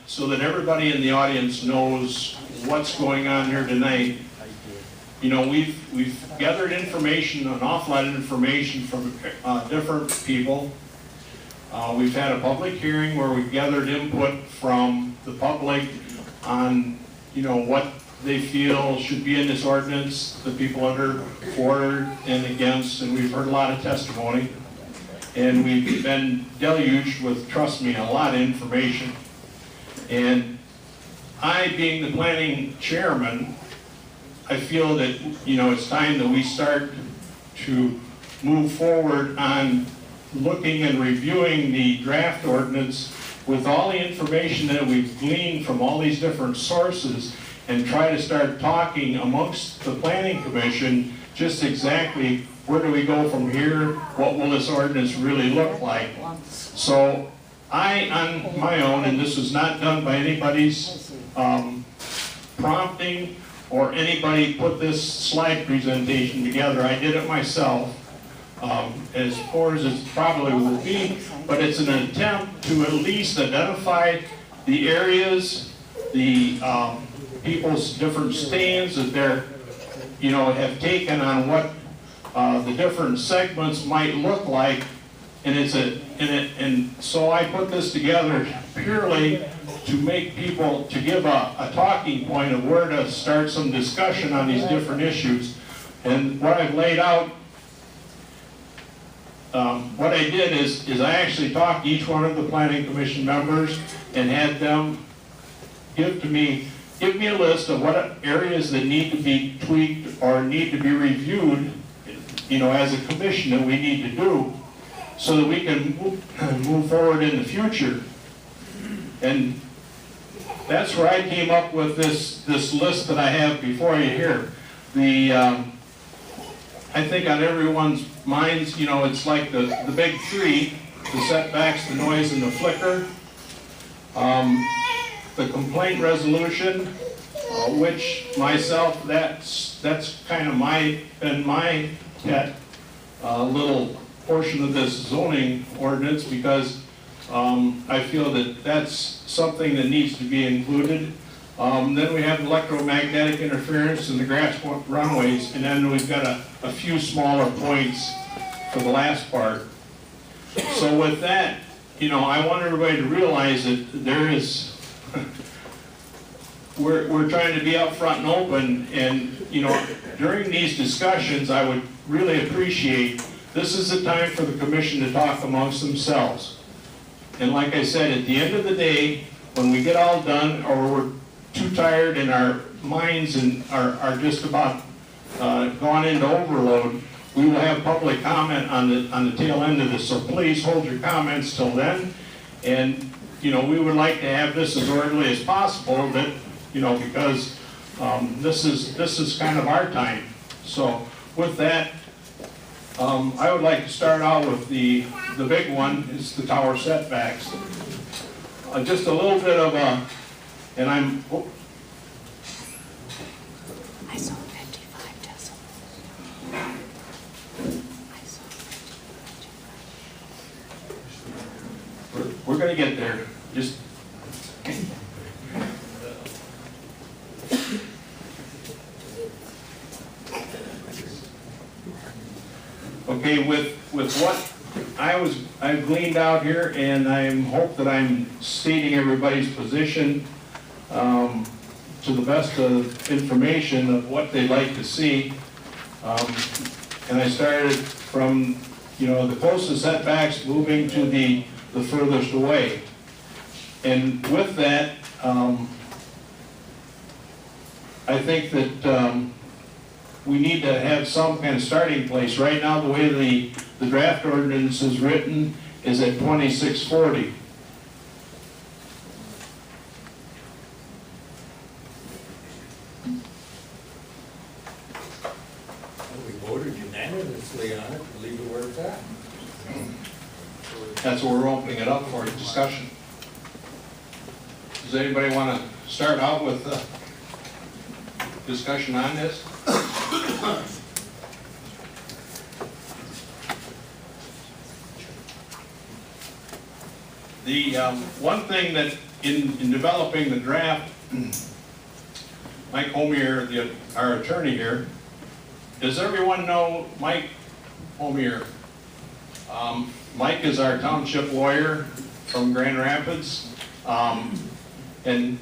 so that everybody in the audience knows what's going on here tonight. You know, we've gathered information, an awful lot of information from different people. We've had a public hearing where we've gathered input from the public on, you know, what they feel should be in this ordinance, the people under for and against, and we've heard a lot of testimony. And we've been deluged with, trust me, a lot of information. And I, being the planning chairman, I feel that, you know, it's time that we start to move forward on looking and reviewing the draft ordinance with all the information that we've gleaned from all these different sources and try to start talking amongst the planning commission just exactly where do we go from here, what will this ordinance really look like. So I, on my own, and this is not done by anybody's prompting or anybody put this slide presentation together, I did it myself, as poor as it probably will be, but it's an attempt to at least identify the areas, the people's different stands that they're, you know, have taken on what the different segments might look like, and and so I put this together purely to make people, to give a talking point of where to start some discussion on these different issues. And what I've laid out, what I did is I actually talked to each one of the planning commission members and had them give me a list of what areas that need to be tweaked or need to be reviewed, you know, as a commission that we need to do so that we can move forward in the future. And that's where I came up with this list that I have before you here. I think on everyone's minds, you know, it's like the big three: the setbacks, the noise, and the flicker. The complaint resolution, which myself, that's kind of been my pet little portion of this zoning ordinance, because I feel that that's something that needs to be included. Then we have electromagnetic interference and the grass runways, and then we've got a few smaller points for the last part. So with that, you know, I want everybody to realize that there is, we're trying to be upfront and open, and, you know, during these discussions, I would really appreciate, this is the time for the commission to talk amongst themselves. And like I said, at the end of the day, when we get all done, or we're too tired and our minds and are just about gone into overload, we will have public comment on the tail end of this. So please hold your comments till then. And, you know, we would like to have this as orderly as possible, that, you know, because this is kind of our time. So with that, I would like to start out with the big one, is the tower setbacks. Just a little bit of a, and I saw 55 decibels. I saw 55. we're going to get there. Just okay, with what I've gleaned out here, and I hope that I'm stating everybody's position to the best of information of what they'd like to see. And I started from, you know, the closest setbacks moving to the furthest away. And with that, I think that we need to have some kind of starting place. Right now, the way the draft ordinance is written is at 2640. We voted unanimously on it to leave it where it's at. That's what we're opening it up for discussion. Does anybody want to start out with discussion on this? The one thing that in developing the draft, Mike Homier, our attorney here, does everyone know Mike Homier? Mike is our township lawyer from Grand Rapids, and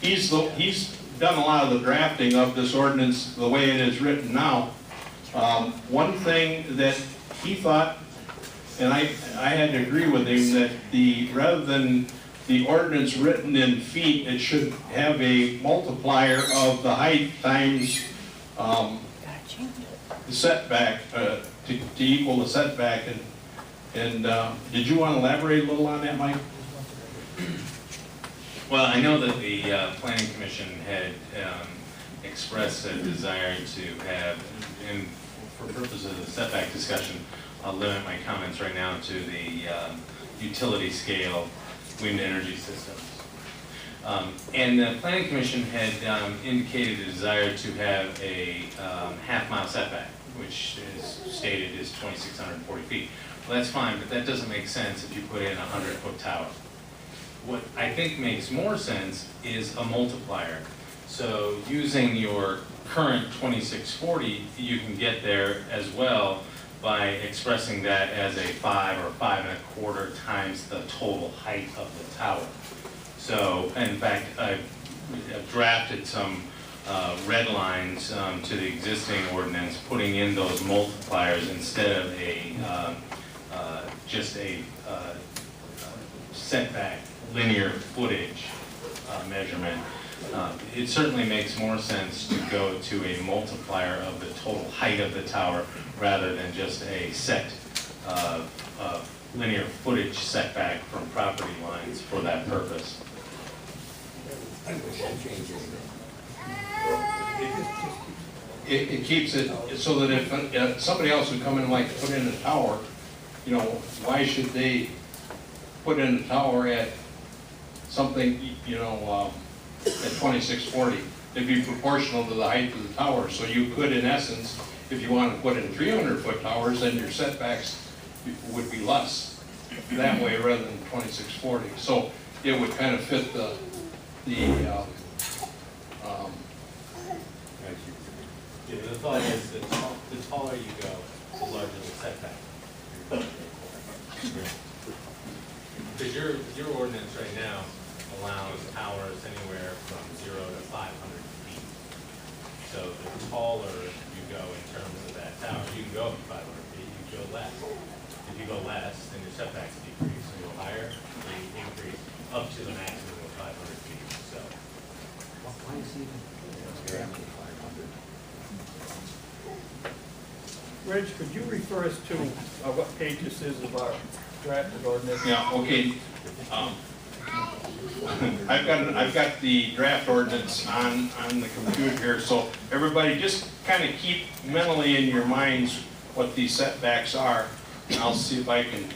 he's done a lot of the drafting of this ordinance the way it is written now. One thing that he thought, and I had to agree with him, that rather than the ordinance written in feet, it should have a multiplier of the height times the setback to equal the setback. And did you want to elaborate a little on that, Mike? Well, I know that the Planning Commission had expressed a desire to have, and for purposes of the setback discussion, I'll limit my comments right now to the utility scale wind energy systems. And the Planning Commission had indicated a desire to have a half-mile setback, which is stated is 2,640 feet. Well, that's fine, but that doesn't make sense if you put in a 100-foot tower. What I think makes more sense is a multiplier. So using your current 2640, you can get there as well by expressing that as a 5 or 5 1/4 times the total height of the tower. So, in fact, I've drafted some red lines to the existing ordinance, putting in those multipliers instead of just a setback linear footage measurement. It certainly makes more sense to go to a multiplier of the total height of the tower rather than just a set linear footage setback from property lines for that purpose. It keeps it so that if somebody else would come in and like put in a tower, you know, why should they put in a tower at something, you know, at 2640? It'd be proportional to the height of the tower. So you could, in essence, if you want to put in 300-foot towers, then your setbacks would be less that way rather than 2640. So it would kind of fit the thought is that the taller you go, the larger the setback. Because your ordinance right now allows towers anywhere from 0 to 500 feet. So the taller you go in terms of that tower, you can go up to 500 feet, you can go less. If you go less, then your setbacks decrease. So you go higher, they increase up to the maximum of 500 feet. So. Why is he even? Reg, could you refer us to what page this is of our drafted ordinance? Yeah, okay. I've got the draft ordinance on the computer here, so everybody just kind of keep mentally in your minds what these setbacks are, and I'll see if I can.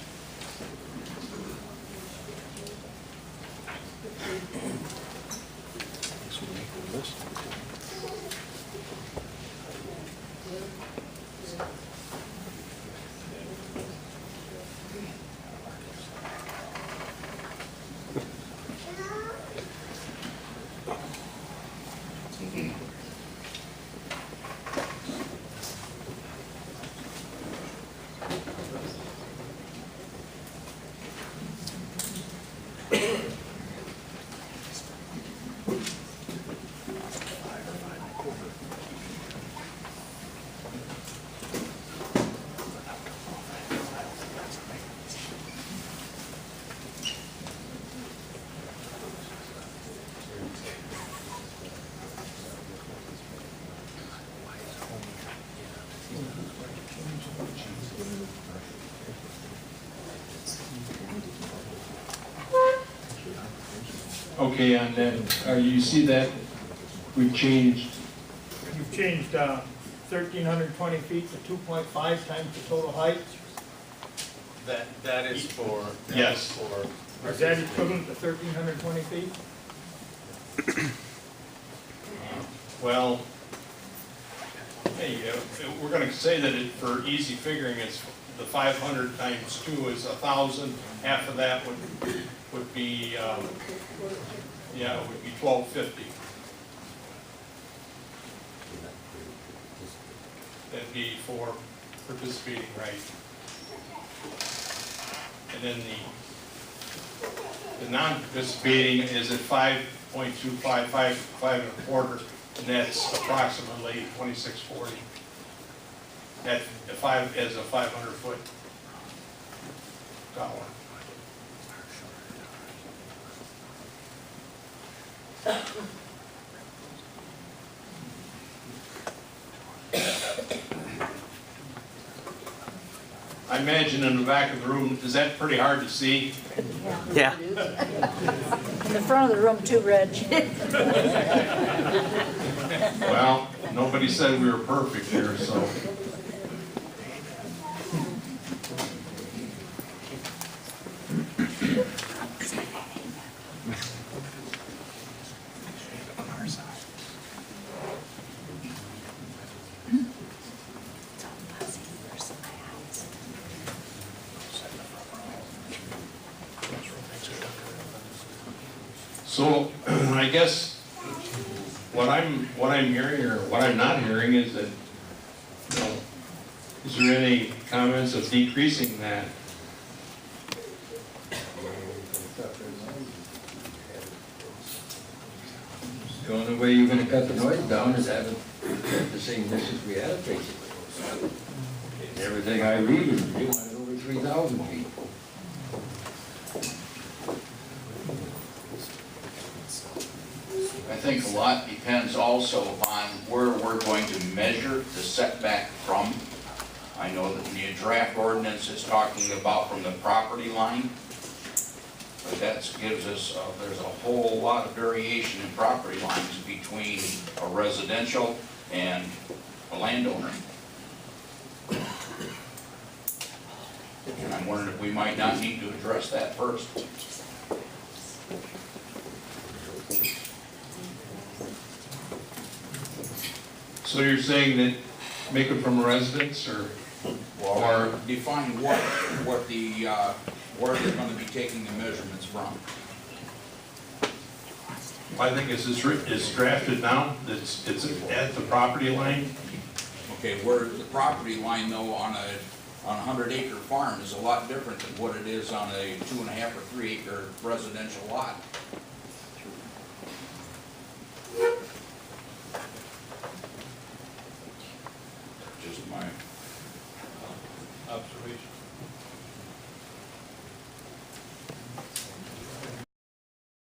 Okay, and then you see that we've changed. You've changed 1,320 feet to 2.5 times the total height. That is for. Yes. Is that equivalent to 1,320 feet? Well, hey, we're going to say that for easy figuring, the 500 times 2 is 1,000. Half of that would be, yeah, it would be 1,250. That'd be for participating right. And then the non-participating is at 5.25, 5.25, and that's approximately 2640. At as a 500-foot tower. I imagine in the back of the room, is that pretty hard to see? Yeah. In the front of the room too, Reg. Well, nobody said we were perfect here, so. So I guess what I'm hearing, or what I'm not hearing, is that, you know, is there any comments of decreasing that? The only way you're gonna cut the noise down is have it the same distance we have, basically. Everything I read is they want it over 3,000 feet. I think a lot depends also on where we're going to measure the setback from. I know that the draft ordinance is talking about from the property line, but that gives us, there's a whole lot of variation in property lines between a residential and a landowner. And I'm wondering if we might not need to address that first. So you're saying that make it from a residence, or Define what the, where they're gonna be taking the measurements from. I think it's drafted now, it's at the property line. Okay, where the property line though on a 100-acre farm is a lot different than what it is on a 2.5 or 3 acre residential lot.